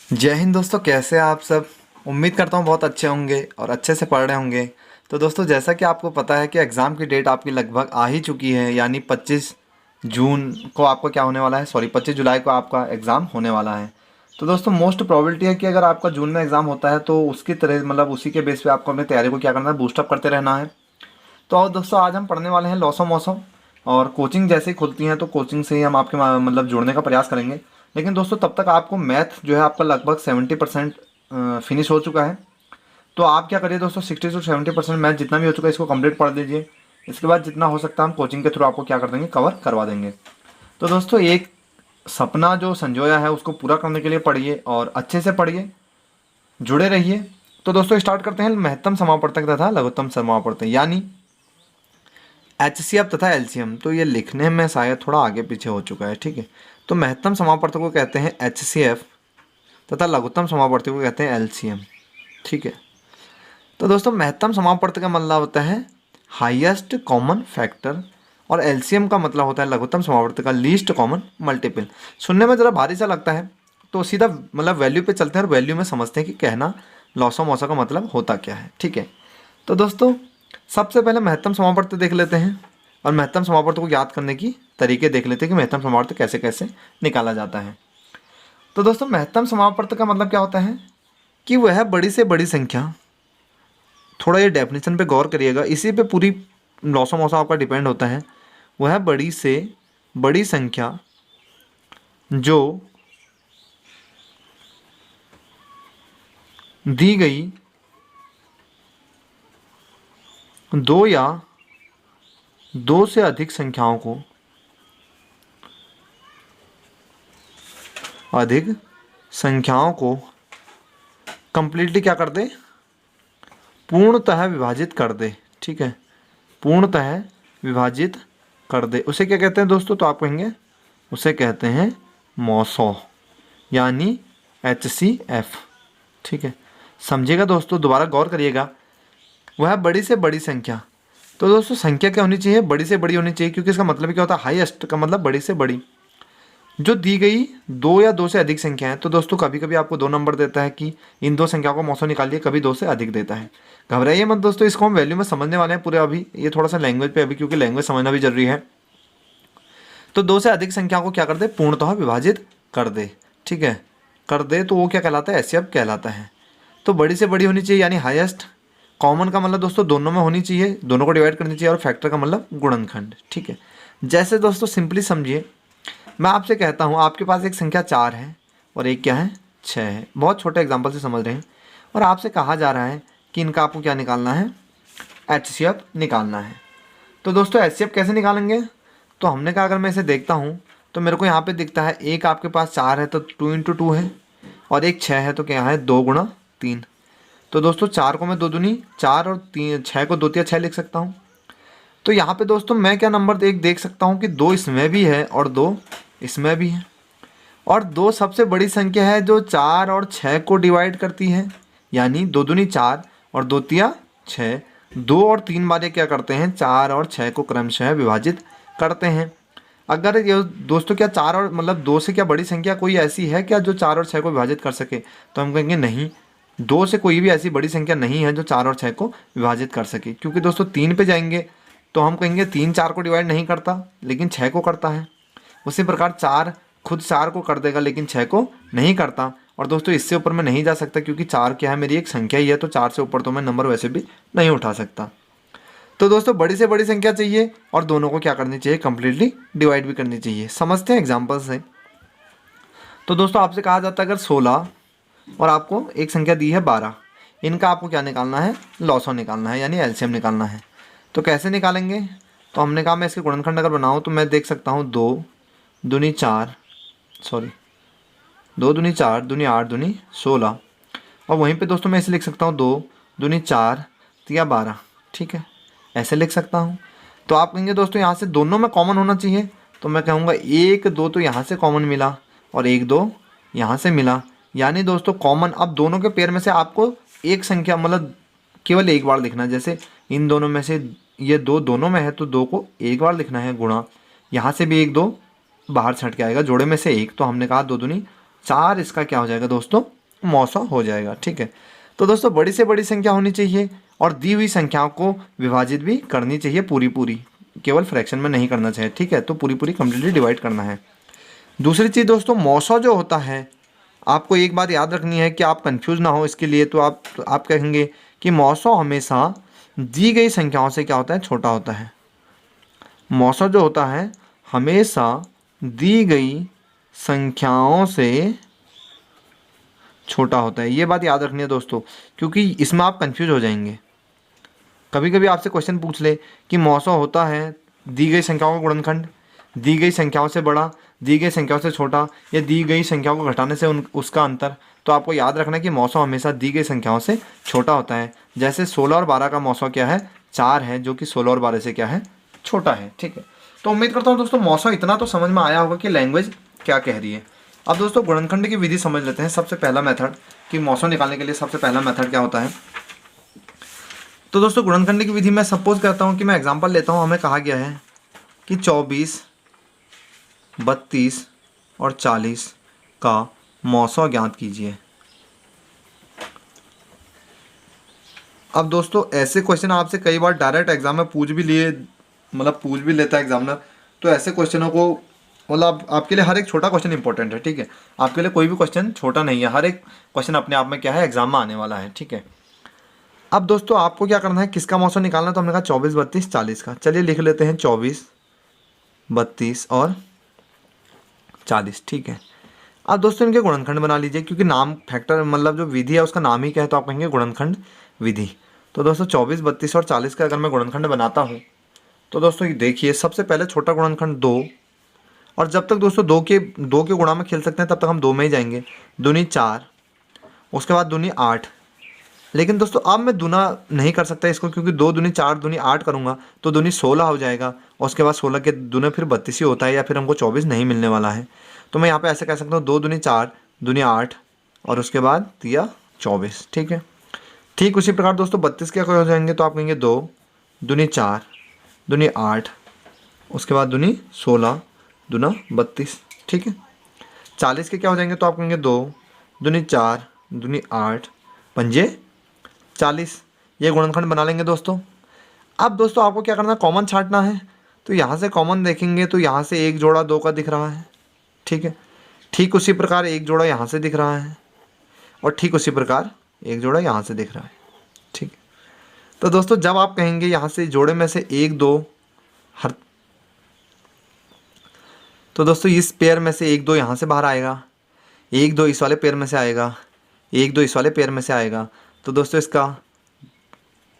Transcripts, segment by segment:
जय हिंद दोस्तों, कैसे हैं आप सब। उम्मीद करता हूँ बहुत अच्छे होंगे और अच्छे से पढ़ रहे होंगे। तो दोस्तों, जैसा कि आपको पता है कि एग्ज़ाम की डेट आपकी लगभग आ ही चुकी है, यानी 25 जून को आपका क्या होने वाला है, सॉरी 25 जुलाई को आपका एग्ज़ाम होने वाला है। तो दोस्तों, मोस्ट प्रोबेबिलिटी है कि अगर आपका जून में एग्ज़ाम होता है तो उसकी तरह मतलब उसी के बेस पे आपको अपनी तैयारी को क्या करना है, बूस्टअप करते रहना है। तो और दोस्तों, आज हम पढ़ने वाले हैं लॉस ऑफ मौसम। और कोचिंग जैसे ही खुलती हैं तो कोचिंग से ही हम आपके मतलब जुड़ने का प्रयास करेंगे। लेकिन दोस्तों, तब तक आपको मैथ जो है आपका लगभग 70% फिनिश हो चुका है। तो आप क्या करिए दोस्तों, 60 से 70% मैथ जितना भी हो चुका है इसको कंप्लीट पढ़ लीजिए। इसके बाद जितना हो सकता है हम कोचिंग के थ्रू आपको क्या कर देंगे, कवर करवा देंगे। तो दोस्तों, एक सपना जो संजोया है उसको पूरा करने के लिए पढ़िए और अच्छे से पढ़िए, जुड़े रहिए। तो दोस्तों, स्टार्ट करते हैं महत्तम समापवर्तक तथा लघुत्तम समापवर्तक यानी HCF तथा LCM। तो ये लिखने में शायद थोड़ा आगे पीछे हो चुका है, ठीक है। तो महत्तम समापवर्तक को कहते हैं HCF तथा लघुत्तम समापवर्तक को कहते हैं LCM, ठीक है। तो दोस्तों, महत्तम समापवर्तक का मतलब होता है हाईएस्ट कॉमन फैक्टर और LCM का मतलब होता है लघुत्तम समापवर्तक का लीस्ट कॉमन मल्टीपल। सुनने में ज़रा भारी सा लगता है, तो सीधा मतलब वैल्यू पे चलते हैं और वैल्यू में समझते हैं कि कहना लॉस ऑफ मौसा का मतलब होता क्या है, ठीक है। तो दोस्तों, सबसे पहले महत्तम समापवर्तक देख लेते हैं और महत्तम समापवर्तक को याद करने की तरीके देख लेते हैं कि महत्तम समापवर्तक कैसे कैसे निकाला जाता है। तो दोस्तों, महत्तम समापवर्तक का मतलब क्या होता है कि वह बड़ी से बड़ी संख्या, थोड़ा ये डेफिनेशन पे गौर करिएगा, इसी पे पूरी लॉस ऑफ मौसा आपका डिपेंड होता है। वह बड़ी से बड़ी संख्या जो दी गई दो या दो से अधिक संख्याओं को कंप्लीटली क्या कर दे, पूर्णतः विभाजित कर दे, ठीक है। पूर्णतः विभाजित कर दे, उसे क्या कहते हैं दोस्तों, तो आप कहेंगे उसे कहते हैं मौसौ यानी HCF, ठीक है। समझिएगा दोस्तों, दोबारा गौर करिएगा। वह बड़ी से बड़ी संख्या, तो दोस्तों संख्या क्या होनी चाहिए, बड़ी से बड़ी होनी चाहिए, क्योंकि इसका मतलब क्या होता है, हाईएस्ट का मतलब बड़ी से बड़ी, जो दी गई दो या दो से अधिक संख्या है। तो दोस्तों, कभी कभी आपको दो नंबर देता है कि इन दो संख्याओं का मौसम निकालिए, कभी दो से अधिक देता है। घबराइए मत दोस्तों, इसको हम वैल्यू में समझने वाले हैं पूरे अभी, ये थोड़ा सा लैंग्वेज पे अभी, क्योंकि लैंग्वेज समझना भी जरूरी है। तो दो से अधिक संख्याओं को क्या कर दे, पूर्णतः विभाजित कर दे, ठीक है, कर दे, तो वो क्या कहलाता है, HCF कहलाता है। तो बड़ी से बड़ी होनी चाहिए यानी हाईएस्ट। कॉमन का मतलब दोस्तों दोनों में होनी चाहिए, दोनों को डिवाइड करनी चाहिए। और फैक्टर का मतलब गुणनखंड, ठीक है। जैसे दोस्तों सिंपली समझिए, मैं आपसे कहता हूँ आपके पास एक संख्या 4 है और एक क्या है, 6 है। बहुत छोटे एग्जाम्पल से समझ रहे हैं। और आपसे कहा जा रहा है कि इनका आपको क्या निकालना है, HCF निकालना है। तो दोस्तों, HCF कैसे निकालेंगे, तो हमने कहा अगर मैं इसे देखता हूँ तो मेरे को यहाँ पे दिखता है एक आपके पास 4 है तो 2 × 2 है, और एक 6 है तो क्या है, 2 × 3। तो दोस्तों, 4 को मैं 2 दूनी 4 और 3, 6 को 2 × 6 लिख सकता हूँ। तो यहाँ पे दोस्तों मैं क्या नंबर देख सकता हूँ कि 2 इसमें भी है और 2 इसमें भी है। और 2 सबसे बड़ी संख्या है जो 4 और 6 को डिवाइड करती है, यानी 2 दूनी 4 और 2 × 6। 2 और 3 बार ये क्या करते हैं, 4 और 6 को क्रमशः विभाजित करते हैं। अगर ये दोस्तों, क्या 4 और मतलब 2 से क्या बड़ी संख्या कोई ऐसी है क्या जो 4 और 6 को विभाजित कर सके, तो हम कहेंगे नहीं, 2 से कोई भी ऐसी बड़ी संख्या नहीं है जो 4 और 6 को विभाजित कर सके। क्योंकि दोस्तों 3 पे जाएंगे तो हम कहेंगे 3 4 को डिवाइड नहीं करता लेकिन 6 को करता है। उसी प्रकार 4 खुद 4 को कर देगा लेकिन 6 को नहीं करता। और दोस्तों, इससे ऊपर मैं नहीं जा सकता क्योंकि 4 क्या है, मेरी एक संख्या ही है, तो 4 से ऊपर तो मैं नंबर वैसे भी नहीं उठा सकता। तो दोस्तों, बड़ी से बड़ी संख्या चाहिए और दोनों को क्या करनी चाहिए, कंप्लीटली डिवाइड भी करनी चाहिए। समझते हैं एग्जाम्पल से। तो दोस्तों, आपसे कहा जाता है अगर 16 और आपको एक संख्या दी है 12, इनका आपको क्या निकालना है, लॉसो निकालना है यानी LCM निकालना है। तो कैसे निकालेंगे, तो हमने कहा मैं इसके गुणनखंड अगर बनाऊँ तो मैं देख सकता हूँ 2 दूनी 4, सॉरी 2 दूनी 4 दूनी 8 दूनी 16। और वहीं पे दोस्तों मैं इसे लिख सकता हूँ 2 दूनी 4 या 12, ठीक है, ऐसे लिख सकता हूँ। तो आप कहेंगे दोस्तों यहाँ से दोनों में कॉमन होना चाहिए, तो मैं कहूँगा 1 2 तो यहाँ से कॉमन मिला और 1 2 यहाँ से मिला, यानी दोस्तों कॉमन अब दोनों के पेयर में से आपको एक संख्या मतलब केवल एक बार लिखना है। जैसे इन दोनों में से ये 2 दोनों में है तो 2 को एक बार लिखना है गुणा, यहाँ से भी 1 2 बाहर छट के आएगा, जोड़े में से 1, तो हमने कहा 2 दूनी 4, इसका क्या हो जाएगा दोस्तों मौसौ हो जाएगा। ठीक है, तो दोस्तों बड़ी से बड़ी संख्या होनी चाहिए और दी हुई संख्याओं को विभाजित भी करनी चाहिए पूरी पूरी, केवल फ्रैक्शन में नहीं करना चाहिए। ठीक है, तो पूरी पूरी कंप्लीटली डिवाइड करना है। दूसरी चीज़ दोस्तों, मौसौ जो होता है, आपको एक बात याद रखनी है कि आप कंफ्यूज ना हो इसके लिए, तो आप कहेंगे कि मौसौ हमेशा दी गई संख्याओं से क्या होता है, छोटा होता है। मौसौ जो होता है हमेशा दी गई संख्याओं से छोटा होता है। ये बात याद रखनी है दोस्तों, क्योंकि इसमें आप कंफ्यूज हो जाएंगे। कभी कभी आपसे क्वेश्चन पूछ ले कि मौसौ होता है दी गई संख्याओं का गुणनखंड, दी गई संख्याओं से बड़ा, दी गई संख्याओं से छोटा, या दी गई संख्याओं को घटाने से उसका अंतर। तो आपको याद रखना है कि मौसौ हमेशा दी गई संख्याओं से छोटा होता है। जैसे 16 और 12 का मौसौ क्या है, 4 है, जो कि 16 और 12 से क्या है, छोटा है। ठीक है, तो उम्मीद करता हूँ दोस्तों मौसौ इतना तो समझ में आया होगा कि लैंग्वेज क्या कह रही है। अब दोस्तों गुणनखंड की विधि समझ लेते हैं। सबसे पहला मेथड कि मौसौ निकालने के लिए सबसे पहला मेथड क्या होता है। तो दोस्तों गुणनखंड की विधि में सपोज करता हूँ कि मैं एग्जांपल लेता हूँ, हमें कहा गया है कि 24, 32 और 40 का मौसौ ज्ञात कीजिए। अब दोस्तों ऐसे क्वेश्चन आपसे कई बार डायरेक्ट एग्जाम में पूछ भी लेता है एग्जामिनर। तो ऐसे क्वेश्चनों को मतलब आपके लिए हर एक छोटा क्वेश्चन इंपॉर्टेंट है। ठीक है, आपके लिए कोई भी क्वेश्चन छोटा नहीं है, हर एक क्वेश्चन अपने आप में क्या है, एग्जाम में आने वाला है। ठीक है, अब दोस्तों आपको क्या करना है, किसका मौसौ निकालना है, तो हमने कहा 24, 32, 40 का। चलिए लिख लेते हैं 24, 32 और 40। ठीक है, अब दोस्तों इनके गुणनखंड बना लीजिए, क्योंकि नाम फैक्टर मतलब जो विधि है उसका नाम ही क्या है, तो आप कहेंगे गुणनखंड विधि। तो दोस्तों 24, 32 और 40 का अगर मैं गुणनखंड बनाता हूँ तो दोस्तों देखिए, सबसे पहले छोटा गुणनखंड 2, और जब तक दोस्तों दो के गुणा में खेल सकते हैं तब तक हम 2 में ही जाएंगे। दूनी 4, उसके बाद दूनी 8। लेकिन दोस्तों अब मैं दूना नहीं कर सकता इसको, क्योंकि 2 दूनी 4 दूनी 8 करूँगा तो दूनी 16 हो जाएगा, और उसके बाद 16 के दूने फिर 32 ही होता है, या फिर हमको 24 नहीं मिलने वाला है। तो मैं यहाँ पे ऐसे कह सकता हूँ 2 दूनी 4 दूनी 8 और उसके बाद दिया 24। ठीक है, ठीक उसी प्रकार दोस्तों 32 के हो जाएंगे, तो आप कहेंगे 2 दूनी 4 दूनी 8, उसके बाद दूनी 16 दूना 32। ठीक है, 40 के क्या हो जाएंगे, तो आप कहेंगे 2 दूनी 4 दूनी 8 पंजे 40। ये गुणनखंड बना लेंगे दोस्तों। अब दोस्तों आपको क्या करना है, कॉमन छांटना है। तो यहाँ से कॉमन देखेंगे तो यहाँ से एक जोड़ा 2 का दिख रहा है। ठीक है, ठीक उसी प्रकार एक जोड़ा यहाँ से दिख रहा है, और ठीक उसी प्रकार एक जोड़ा यहाँ से दिख रहा है। ठीक है, तो दोस्तों जब आप कहेंगे यहाँ से जोड़े में से 1 2 हर, तो दोस्तों इस पेयर में से 1 2 यहाँ से बाहर आएगा, 1 2 इस वाले पेयर में से आएगा, 1 2 इस वाले पेयर में से आएगा। तो दोस्तों इसका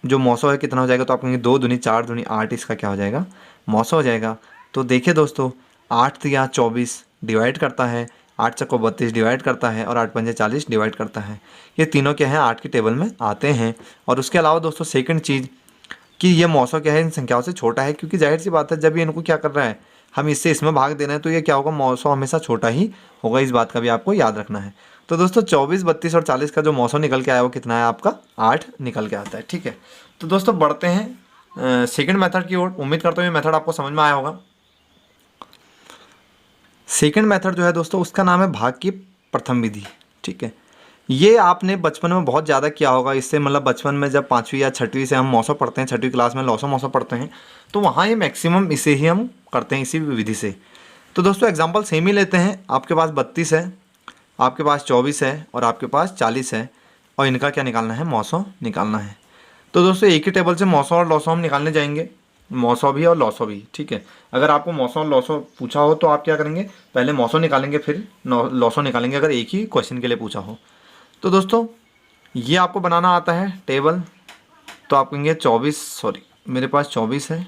जो मौसौ है कितना हो जाएगा, तो आप कहेंगे 2 दूनी 4 दूनी 8, इसका क्या हो जाएगा, मौसौ हो जाएगा। तो देखिए दोस्तों 8 या 24 डिवाइड करता है, 8 चक्को 32 डिवाइड करता है, और 8 पंजे 40 डिवाइड करता है। ये तीनों क्या हैं, 8 की टेबल में आते हैं। और उसके अलावा दोस्तों सेकंड चीज़ कि ये मौसौ क्या है, इन संख्याओं से छोटा है, क्योंकि जाहिर सी बात है जब ये इनको क्या कर रहा है, हम इससे इसमें भाग दे रहे हैं, तो ये क्या होगा, मौसौ हमेशा छोटा ही होगा। इस बात का भी आपको याद रखना है। तो दोस्तों 24, 32 और 40 का जो मौसौ निकल के आया वो कितना है, आपका 8 निकल के आता है। ठीक है, तो दोस्तों बढ़ते हैं सेकंड मेथड की ओर। उम्मीद करता हूँ ये मेथड आपको समझ में आया होगा। सेकंड मेथड जो है दोस्तों उसका नाम है भाग की प्रथम विधि। ठीक है, ये आपने बचपन में बहुत ज़्यादा किया होगा। इससे मतलब बचपन में जब 5वीं या 6वीं से हम मौसौ पढ़ते हैं, 6वीं क्लास में लौसौ मौसौ पढ़ते हैं, तो वहाँ ये मैक्सिमम इसे ही हम करते हैं, इसी विधि से। तो दोस्तों एग्जाम्पल सेम ही लेते हैं। आपके पास 32 है, आपके पास 24 है, और आपके पास 40 है, और इनका क्या निकालना है, मौसौ निकालना है। तो दोस्तों एक ही टेबल से मौसौ और लौसौ हम निकालने जाएंगे, मौसौ भी और लौसौ भी। ठीक है, अगर आपको मौसौ और लौसौ पूछा हो तो आप क्या करेंगे, पहले मौसौ निकालेंगे फिर लौसौ निकालेंगे, अगर एक ही क्वेश्चन के लिए पूछा हो। तो दोस्तों ये आपको बनाना आता है टेबल। तो आप कहेंगे 24 मेरे पास 24 है,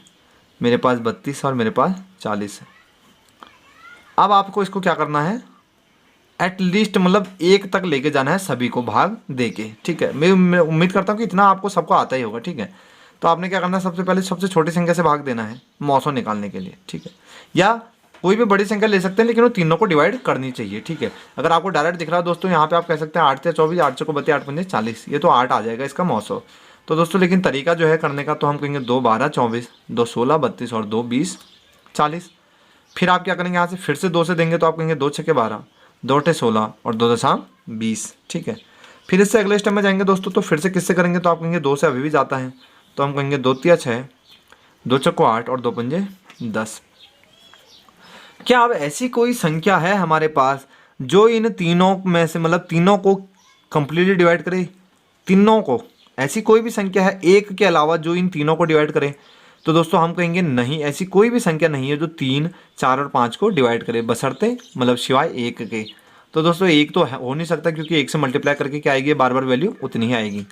मेरे पास 32 और मेरे पास 40 है। अब आपको इसको क्या करना है, एटलीस्ट मतलब 1 तक लेके जाना है सभी को भाग दे के। ठीक है, मैं उम्मीद करता हूँ कि इतना आपको सबको आता ही होगा। ठीक है, तो आपने क्या करना है, सबसे पहले सबसे छोटी संख्या से भाग देना है मौसौ निकालने के लिए। ठीक है, या कोई भी बड़ी संख्या ले सकते हैं, लेकिन वो तीनों को डिवाइड करनी चाहिए। ठीक है, अगर आपको डायरेक्ट दिख रहा है दोस्तों, यहाँ पे आप कह सकते हैं 8 से 24, 8 चौको 32, 8 पंजे 40, ये तो 8 आ जाएगा इसका मौसौ। तो दोस्तों लेकिन तरीका जो है करने का, तो हम कहेंगे 2 12 24, 2 16 32 और 2 20 40। फिर आप क्या करेंगे, यहाँ से फिर से 2 से देंगे, तो आप कहेंगे 2 6 12, 2 8 16 और 2 दशम 20, ठीक है। फिर इससे अगले स्टेप में जाएंगे दोस्तों, तो फिर से किससे करेंगे, तो आप कहेंगे 2 से अभी भी जाता है, तो हम कहेंगे 2 तिया 6, 2 चक्को 8 और 2 पंजे 10। क्या अब ऐसी कोई संख्या है हमारे पास जो इन तीनों में से, मतलब तीनों को कंप्लीटली डिवाइड करे, तीनों को, ऐसी कोई भी संख्या है एक के अलावा जो इन तीनों को डिवाइड करे? तो दोस्तों हम कहेंगे नहीं, ऐसी कोई भी संख्या नहीं है जो 3, 4 और 5 को डिवाइड करे, बशर्ते मतलब सिवाय एक के। तो दोस्तों एक तो हो नहीं सकता, क्योंकि एक से मल्टीप्लाई करके क्या आएगी, बार बार वैल्यू उतनी ही आएगी।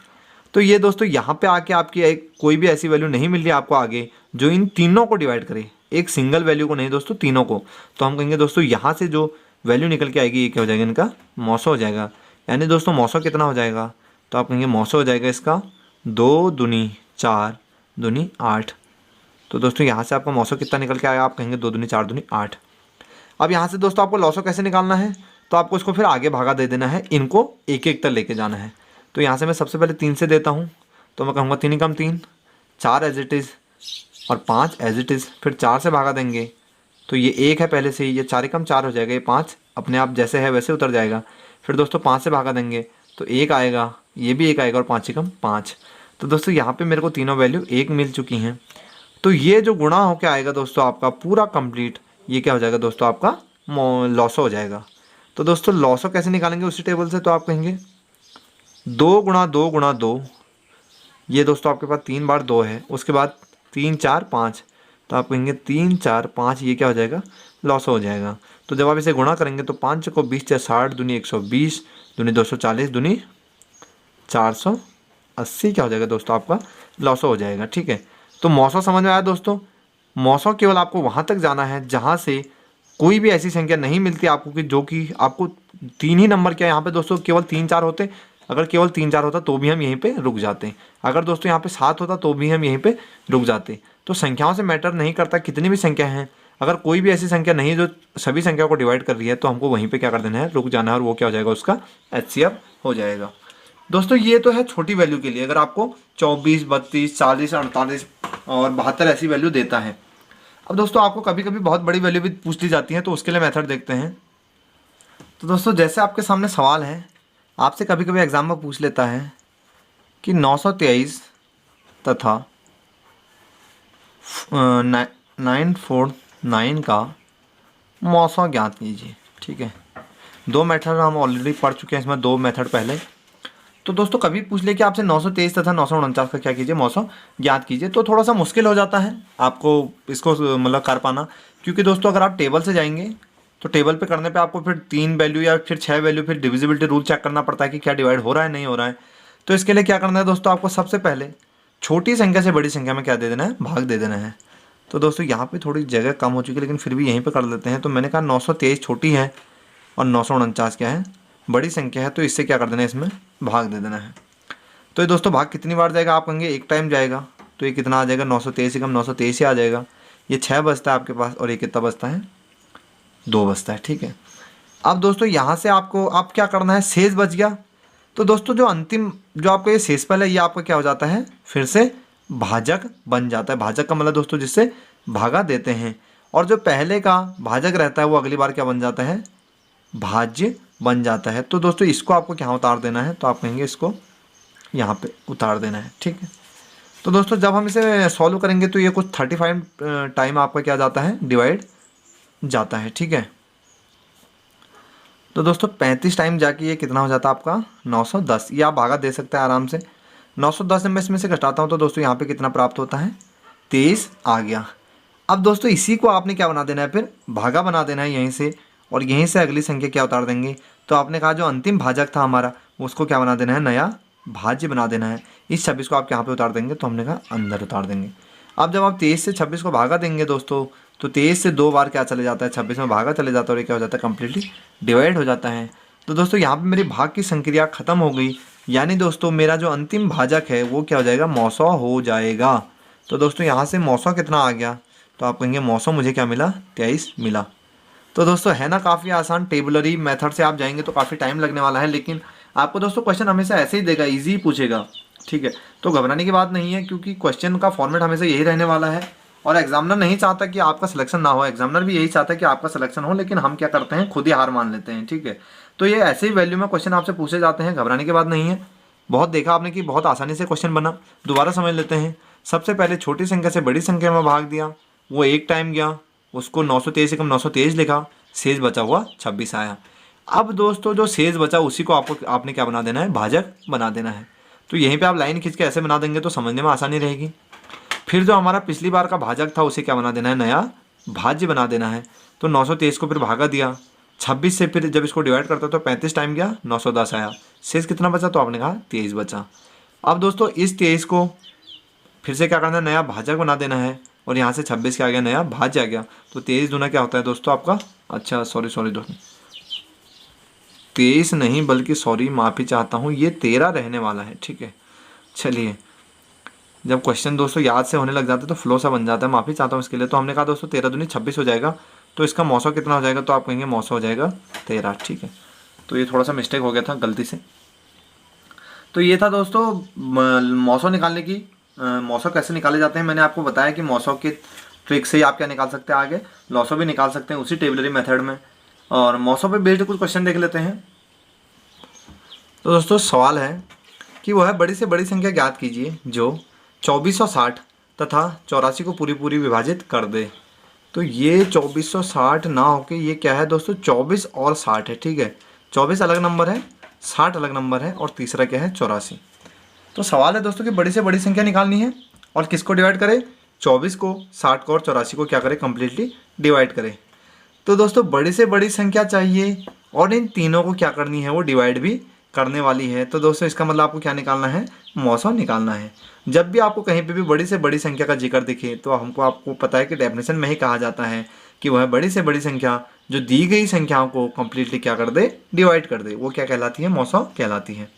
तो ये दोस्तों यहाँ पे आके आपकी एक कोई भी ऐसी वैल्यू नहीं मिल रही आपको आगे जो इन तीनों को डिवाइड करे, एक सिंगल वैल्यू को नहीं दोस्तों, तीनों को। तो हम कहेंगे दोस्तों यहाँ से जो वैल्यू निकल के आएगी ये क्या हो जाएगा, इनका मौसो हो जाएगा। यानी दोस्तों मौसो कितना हो जाएगा, तो आप कहेंगे मौसो हो जाएगा इसका 2 दूनी 4 दूनी 8। तो दोस्तों यहाँ से आपका मौसो कितना निकल के आएगा, आप कहेंगे 2 दूनी 4 दूनी 8। अब यहाँ से दोस्तों आपको लॉसो कैसे निकालना है, तो आपको इसको फिर आगे भागा दे देना है, इनको एक एक तक लेके जाना है। तो यहाँ से मैं सबसे पहले 3 से देता हूँ, तो मैं कहूँगा 3 कम 3, 4 एज इट इज़ और 5 एज इट इज़। फिर 4 से भागा देंगे तो ये 1 है पहले से ही, ये 4 कम 4 हो जाएगा, ये 5 अपने आप जैसे है वैसे उतर जाएगा। फिर दोस्तों 5 से भागा देंगे तो 1 आएगा, ये भी 1 आएगा और 5 कम 5। तो दोस्तों यहाँ पे मेरे को तीनों वैल्यू 1 मिल चुकी हैं। तो ये जो गुणा होकर आएगा दोस्तों आपका पूरा कंप्लीट, ये क्या हो जाएगा दोस्तों, आपका लॉसो हो जाएगा। तो दोस्तों लॉसो कैसे निकालेंगे उसी टेबल से, तो आप कहेंगे 2 गुणा 2 गुणा 2, ये दोस्तों आपके पास 3 बार 2 है, उसके बाद 3 4 5, तो आप कहेंगे 3 4 5, ये क्या हो जाएगा, लॉसो हो जाएगा। तो जब आप इसे गुणा करेंगे तो 5 को 20 या 60 दूनी 120 दूनी 240 दूनी 480 क्या हो जाएगा दोस्तों, आपका लॉसो हो जाएगा, ठीक है। तो मौसो समझ में आया दोस्तों। मौसो केवल आपको वहाँ तक जाना है जहाँ से कोई भी ऐसी संख्या नहीं मिलती आपको कि जो कि आपको 3 ही नंबर, क्या यहाँ पे दोस्तों केवल 3 4 होते, अगर केवल 3 4 होता तो भी हम यहीं पे रुक जाते, अगर दोस्तों यहाँ पे 7 होता तो भी हम यहीं पे रुक जाते। तो संख्याओं से मैटर नहीं करता कितनी भी संख्या हैं, अगर कोई भी ऐसी संख्या नहीं है जो सभी संख्या को डिवाइड कर रही है, तो हमको वहीं पे क्या कर देना है, रुक जाना है, और वो क्या हो जाएगा, उसका HCF हो जाएगा। दोस्तों ये तो है छोटी वैल्यू के लिए, अगर आपको 24 32 40 48 और 72 ऐसी वैल्यू देता है। अब दोस्तों आपको कभी कभी बहुत बड़ी वैल्यू भी पूछ ली जाती है, तो उसके लिए मेथड देखते हैं। तो दोस्तों जैसे आपके सामने सवाल है, आपसे कभी कभी एग्जाम में पूछ लेता है कि 923 तथा 949 का मौसम ज्ञात कीजिए, ठीक है। 2 मेथड हम ऑलरेडी पढ़ चुके हैं, इसमें 2 मेथड पहले। तो दोस्तों कभी पूछ ले कि आपसे 923 तथा 949 का क्या कीजिए, मौसम ज्ञात कीजिए, तो थोड़ा सा मुश्किल हो जाता है आपको इसको मतलब कर पाना, क्योंकि दोस्तों अगर आप टेबल से जाएंगे तो टेबल पे करने पे आपको फिर 3 वैल्यू या फिर 6 वैल्यू, फिर डिविजिबिलिटी रूल चेक करना पड़ता है कि क्या डिवाइड हो रहा है नहीं हो रहा है। तो इसके लिए क्या करना है दोस्तों, आपको सबसे पहले छोटी संख्या से बड़ी संख्या में क्या दे देना है, भाग दे देना है। तो दोस्तों यहाँ पे थोड़ी जगह कम हो चुकी है, लेकिन फिर भी यहीं पे कर लेते हैं। तो मैंने कहा 923 छोटी है और 949 क्या है, बड़ी संख्या है, तो इससे क्या कर देना है, इसमें भाग दे देना है। तो ये दोस्तों भाग कितनी बार जाएगा, आप कहेंगे एक टाइम जाएगा, तो ये कितना आ जाएगा, 923 कम 923 ही आ जाएगा। ये 6 बचता है आपके पास, और ये कितना बचता है, 2 बचता है, ठीक है। अब दोस्तों यहाँ से आपको अब क्या करना है, शेष बच गया। तो दोस्तों जो अंतिम जो आपका ये शेषफल है, ये आपका क्या हो जाता है, फिर से भाजक बन जाता है। भाजक का मतलब दोस्तों जिससे भागा देते हैं, और जो पहले का भाजक रहता है वो अगली बार क्या बन जाता है, भाज्य बन जाता है। तो दोस्तों इसको आपको क्या उतार देना है, तो आप कहेंगे इसको यहाँ पे उतार देना है, ठीक है। तो दोस्तों जब हम इसे सॉल्व करेंगे तो ये कुछ 35 टाइम आपका क्या जाता है, डिवाइड जाता है, ठीक है। तो दोस्तों 35 टाइम जाके ये कितना हो जाता है आपका, 910। ये आप भागा दे सकते हैं आराम से। 910 में इसमें से घटाता हूँ तो दोस्तों यहाँ पे कितना प्राप्त होता है, 23 आ गया। अब दोस्तों इसी को आपने क्या बना देना है, फिर भागा बना देना है यहीं से, और यहीं से अगली संख्या क्या उतार देंगे। तो आपने कहा जो अंतिम भाजक था हमारा, उसको क्या बना देना है, नया भाज्य बना देना है। इस 26 को आप यहाँ पे उतार देंगे, तो हमने कहा अंदर उतार देंगे। अब जब आप 23 से 26 को भागा देंगे दोस्तों, तो 23 से 2 बार क्या चले जाता है, 26 में भागा चले जाता है, और ये क्या हो जाता है, कम्प्लीटली डिवाइड हो जाता है। तो दोस्तों यहाँ पे मेरी भाग की संक्रिया खत्म हो गई, यानी दोस्तों मेरा जो अंतिम भाजक है वो क्या हो जाएगा, मौसौ हो जाएगा। तो दोस्तों यहाँ से मौसौ कितना आ गया, तो आप कहेंगे मौसौ मुझे क्या मिला, 23 मिला। तो दोस्तों है ना काफ़ी आसान, टेबलरी मेथड से आप जाएंगे तो काफ़ी टाइम लगने वाला है, लेकिन आपको दोस्तों क्वेश्चन हमेशा ऐसे ही देगा, इजी पूछेगा, ठीक है। तो घबराने की बात नहीं है, क्योंकि क्वेश्चन का फॉर्मेट हमेशा यही रहने वाला है और एग्जामिनर नहीं चाहता कि आपका सिलेक्शन ना हो, एग्जामिनर भी यही चाहता है कि आपका सिलेक्शन हो, लेकिन हम क्या करते हैं, खुद ही हार मान लेते हैं। ठीक है, तो ये ऐसे ही वैल्यू में क्वेश्चन आपसे पूछे जाते हैं, घबराने की बात नहीं है। बहुत देखा आपने कि बहुत आसानी से क्वेश्चन बना। दोबारा समझ लेते हैं। सबसे पहले छोटी संख्या से बड़ी संख्या में भाग दिया, वो एक टाइम गया, उसको 923 से कम 923 लिखा, शेष बचा हुआ 26 आया। अब दोस्तों जो शेष बचा उसी को आपने क्या बना देना है, भाजक बना देना है। तो यहीं पे आप लाइन खींच के ऐसे बना देंगे तो समझने में आसानी रहेगी। फिर जो हमारा पिछली बार का भाजक था उसे क्या बना देना है, नया भाज्य बना देना है। तो 923 को फिर भागा दिया, 26 से फिर जब इसको डिवाइड करता तो 35 टाइम गया, 910 आया, शेष कितना बचा, तो आपने कहा 23 बचा। अब दोस्तों इस 23 को फिर से क्या करना है, नया भाजक बना देना है, और यहाँ से 26 क्या आ गया, नया भाज्य आ गया। तो 23 दूना क्या होता है दोस्तों आपका, अच्छा सॉरी दोस्तों 23 नहीं बल्कि सॉरी माफ़ी चाहता हूँ, ये 13 रहने वाला है। ठीक है, चलिए जब क्वेश्चन दोस्तों याद से होने लग जाता है तो फ्लो सा बन जाता है, माफ़ी चाहता हूँ इसके लिए। तो हमने कहा दोस्तों 13 दूनी 26 हो जाएगा, तो इसका मौसो कितना हो जाएगा, तो आप कहेंगे मौसो हो जाएगा 13। ठीक है, तो ये थोड़ा सा मिस्टेक हो गया था गलती से। तो ये था दोस्तों मौसो निकालने की। मौसो कैसे निकाले जाते हैं मैंने आपको बताया कि मौसो की ट्रिक से ही आप क्या निकाल सकते हैं, आगे लॉसो भी निकाल सकते हैं उसी टेबलरी मेथड में। और मौसो पे बेस्ड कुछ क्वेश्चन देख लेते हैं। तो दोस्तों सवाल है कि वह बड़ी से बड़ी संख्या ज्ञात कीजिए जो 2460 तथा 84 को पूरी पूरी विभाजित कर दे। तो ये 2460 ना होके ये क्या है दोस्तों, 24 और 60 है। ठीक है, 24 अलग नंबर है, 60 अलग नंबर है, और तीसरा क्या है 84। तो सवाल है दोस्तों कि बड़ी से बड़ी संख्या निकालनी है और किसको डिवाइड करें, 24 को, 60 को और 84 को क्या करें, कंप्लीटली डिवाइड करें। तो दोस्तों बड़ी से बड़ी संख्या चाहिए और इन तीनों को क्या करनी है, वो डिवाइड भी करने वाली है। तो दोस्तों इसका मतलब आपको क्या निकालना है, मौसो निकालना है। जब भी आपको कहीं पे भी बड़ी से बड़ी संख्या का जिक्र दिखे तो आपको पता है कि डेफिनेशन में ही कहा जाता है कि वह बड़ी से बड़ी संख्या जो दी गई संख्याओं को कंप्लीटली क्या कर दे, डिवाइड कर दे, वो क्या कहलाती है, मौसो कहलाती है।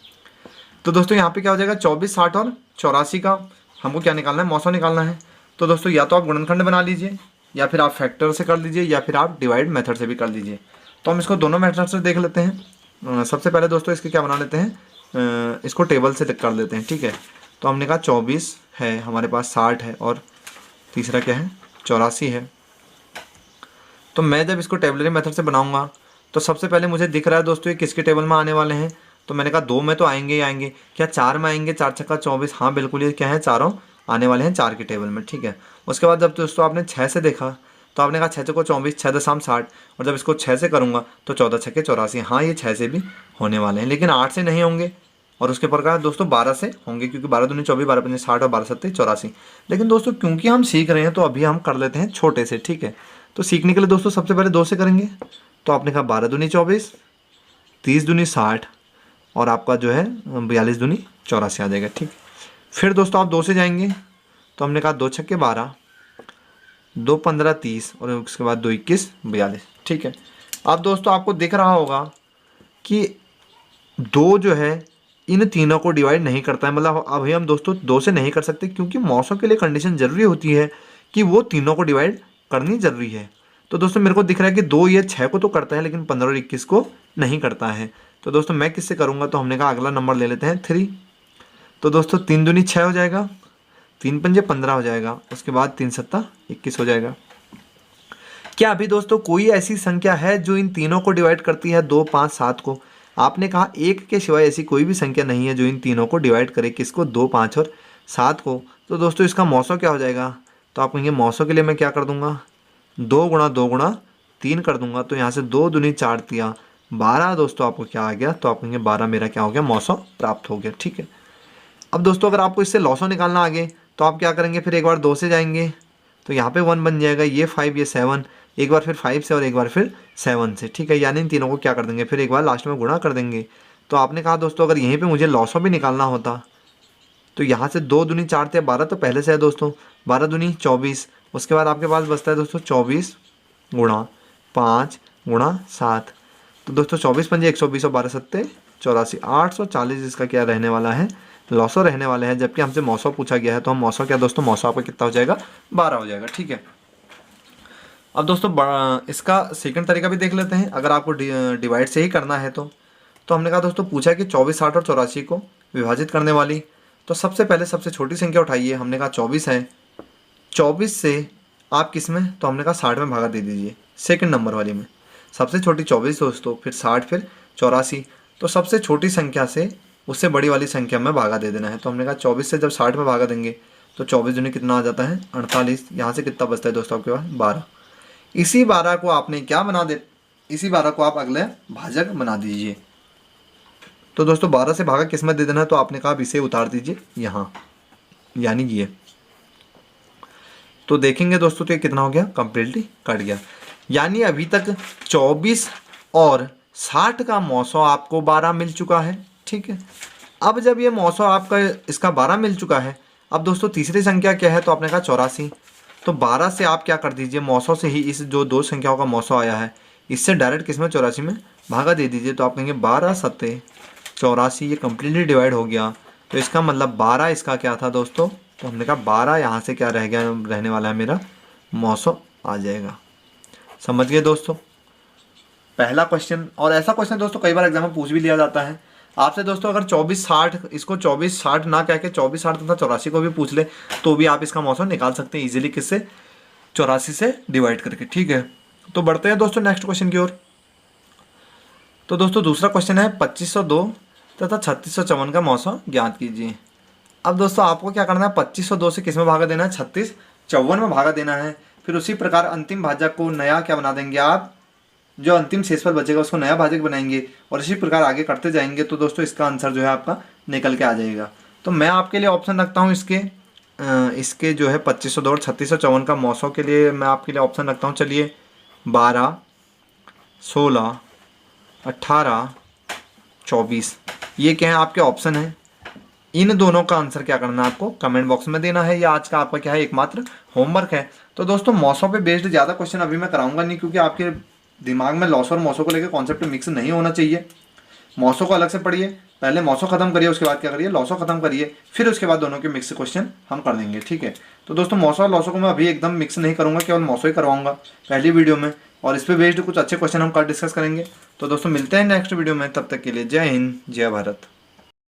तो दोस्तों यहाँ पे क्या हो जाएगा, 24, 60 और 84 का हमको क्या निकालना है, मौसो निकालना है। तो दोस्तों या तो आप गुणनखंड बना लीजिए, या फिर आप फैक्टर से कर लीजिए, या फिर आप डिवाइड मेथड से भी कर लीजिए। तो हम इसको दोनों मेथड से देख लेते हैं। सबसे पहले दोस्तों इसके क्या बना लेते हैं, इसको टेबल से कर लेते हैं। ठीक है, तो हमने कहा 24 है हमारे पास, 60 है, और तीसरा क्या है 84 है। तो मैं जब इसको टेबलरी मेथड से बनाऊंगा तो सबसे पहले मुझे दिख रहा है दोस्तों ये किसके टेबल में आने वाले हैं। तो मैंने कहा 2 में तो आएंगे ही आएंगे, क्या 4 में आएंगे, 4 छक्का 24, हाँ बिल्कुल ये क्या है, चारों आने वाले हैं 4 के टेबल में। ठीक है, उसके बाद जब दोस्तों आपने 6 से देखा तो आपने कहा 6 चौको 24, 6 दशम 60, और जब इसको 6 से करूँगा तो 14 छक्के 84, हाँ ये 6 से भी होने वाले हैं, लेकिन 8 से नहीं होंगे। और उसके प्रकार दोस्तों 12 से होंगे, क्योंकि 12 दूनी 24, 12 पंजे 60 और 12 सत्ते 84। लेकिन दोस्तों क्योंकि हम सीख रहे हैं तो अभी हम कर लेते हैं छोटे से। ठीक है, तो सीखने के लिए दोस्तों सबसे पहले 2 से करेंगे। तो आपने कहा 12 दूनी 24, 30 दूनी 60, और आपका जो है 42 दूनी 84 आ जाएगा। ठीक, फिर दोस्तों आप 2 से जाएंगे तो हमने कहा 2 छक्के 12, 2 15 30, और उसके बाद 2 21 42। ठीक है, अब दोस्तों आपको दिख रहा होगा कि 2 जो है इन तीनों को डिवाइड नहीं करता है, मतलब अभी हम दोस्तों 2 से नहीं कर सकते, क्योंकि मौसों के लिए कंडीशन ज़रूरी होती है कि वो तीनों को डिवाइड करनी ज़रूरी है। तो दोस्तों मेरे को दिख रहा है कि 2 ये 6 को तो करता है, लेकिन 15 और 21 को नहीं करता है। तो दोस्तों मैं किससे करूँगा, तो हमने कहा अगला नंबर ले लेते हैं 3। तो दोस्तों 3 दूनी 6 हो जाएगा, 3 पंजे 15 हो जाएगा, उसके बाद 3 सत्ता 21 हो जाएगा। क्या अभी दोस्तों कोई ऐसी संख्या है जो इन तीनों को डिवाइड करती है, 2, 5, 7 को? आपने कहा 1 के सिवाय ऐसी कोई भी संख्या नहीं है जो इन तीनों को डिवाइड करे, किसको, 2, 5 और 7 को। तो दोस्तों इसका मौसो क्या हो जाएगा, तो आप कहेंगे मौसो के लिए मैं क्या कर दूंगा, 2 गुणा 2 गुणा 3 कर दूंगा। तो यहाँ से 2 दूनी 4 तिया 12 दोस्तों आपको क्या आ गया, तो आप कहेंगे 12 मेरा क्या हो गया, मौसो प्राप्त हो गया। ठीक है, अब दोस्तों अगर आपको इससे लॉसो निकालना आगे तो आप क्या करेंगे, फिर एक बार 2 से जाएंगे तो यहाँ पे 1 बन जाएगा, ये 5 ये 7, एक बार फिर 5 से और एक बार फिर 7 से। ठीक है, यानी इन तीनों को क्या कर देंगे, फिर एक बार लास्ट में गुणा कर देंगे। तो आपने कहा दोस्तों अगर यहीं पे मुझे लॉसो भी निकालना होता तो यहाँ से 2 दूनी 4 थे 12 तो पहले से है दोस्तों, 12 दूनी 24, उसके बाद आपके पास बचता है दोस्तों 24 गुणा 5 गुणा 7। तो दोस्तों 24 पंजे 120 और 12 सत्ते 84, 840 इसका क्या रहने वाला है, लॉसो रहने वाले हैं। जबकि हमसे मौसो पूछा गया है तो हम मौसो क्या दोस्तों, मौसो आपका कितना हो जाएगा, 12 हो जाएगा। ठीक है, अब दोस्तों इसका सेकंड तरीका भी देख लेते हैं, अगर आपको डिवाइड से ही करना है तो हमने कहा दोस्तों पूछा कि 24, 60 और 84 को विभाजित करने वाली। तो सबसे पहले सबसे छोटी संख्या उठाइए, हमने कहा 24 है, 24 से आप किस में, तो हमने कहा 60 में भागा दे दीजिए, सेकंड नंबर वाली में। सबसे छोटी 24 दोस्तों, फिर 60, फिर 84। तो सबसे छोटी संख्या से उससे बड़ी वाली संख्या में भागा दे देना है। तो हमने कहा 24 से जब 60 में भागा देंगे तो 24 दूनी कितना आ जाता है 48। यहाँ से कितना बचता है दोस्तों आपके पास 12। इसी 12 को आपने क्या बना दे, इसी 12 को आप अगले भाजक बना दीजिए। तो दोस्तों 12 से भागा किस में दे देना है, तो आपने कहा अब इसे उतार दीजिए यहाँ, यानी ये। तो देखेंगे दोस्तों तो ये कितना हो गया, कंप्लीटली कट गया। यानी अभी तक 24 और 60 का मौसो आपको 12 मिल चुका है। ठीक है, अब जब ये मौसो आपका इसका 12 मिल चुका है, अब दोस्तों तीसरी संख्या क्या है, तो आपने कहा 84। तो 12 से आप क्या कर दीजिए, मौसो से ही इस जो दो संख्याओं का मौसो आया है इससे डायरेक्ट किस में 84 में भागा दे दीजिए। तो आप कहेंगे 12 सत्ते 84, ये कम्प्लीटली डिवाइड हो गया। तो इसका मतलब 12 इसका क्या था दोस्तों, तो हमने कहा 12 यहाँ से क्या रह गया, रहने वाला है मेरा मौसो आ जाएगा। समझ गए दोस्तों पहला क्वेश्चन। और ऐसा क्वेश्चन दोस्तों कई बार एग्जाम में पूछ भी लिया जाता है आपसे दोस्तों, अगर 24-60 इसको 24-60 ना कह के 24-60 तथा 84 को भी पूछ ले तो भी आप इसका मौसम निकाल सकते हैं इजीली, किससे 84 से डिवाइड करके। ठीक है, तो बढ़ते हैं दोस्तों नेक्स्ट क्वेश्चन की ओर। तो दोस्तों दूसरा क्वेश्चन है 2502 तथा 3654 का मौसम ज्ञात कीजिए। अब दोस्तों आपको क्या करना है, 2502 से किस में भागा देना है, 3654 में भागा देना है। फिर उसी प्रकार अंतिम भाजक को नया क्या बना देंगे आप, जो अंतिम शेषफल बचेगा उसको नया भाजक बनाएंगे और इसी प्रकार आगे करते जाएंगे। तो दोस्तों इसका आंसर जो है आपका निकल के आ जाएगा। तो मैं आपके लिए ऑप्शन रखता हूँ इसके जो है 2502 और 3654 का मौसों के लिए मैं आपके लिए ऑप्शन रखता हूँ। चलिए 12, 16, 18, 24, ये क्या है आपके ऑप्शन है। इन दोनों का आंसर क्या करना है आपको कमेंट बॉक्स में देना है। या आज का आपका क्या है एकमात्र होमवर्क है। तो दोस्तों मौसों पे बेस्ड ज़्यादा क्वेश्चन अभी मैं कराऊंगा नहीं, क्योंकि आपके दिमाग में लॉस और मौसों को लेकर कॉन्सेप्ट मिक्स नहीं होना चाहिए। मौसों को अलग से पढ़िए, पहले मौसों खत्म करिए, उसके बाद क्या करिए लॉसों खत्म करिए, फिर उसके बाद दोनों के मिक्स क्वेश्चन हम कर देंगे। ठीक है, तो दोस्तों मौसों और लॉसों को मैं अभी एकदम मिक्स नहीं करूंगा, केवल मौसों ही करवाऊंगा पहली वीडियो में, और इस पर बेस्ड कुछ अच्छे क्वेश्चन हम कल डिस्कस करेंगे। तो दोस्तों मिलते हैं नेक्स्ट वीडियो में, तब तक के लिए जय हिंद जय भारत।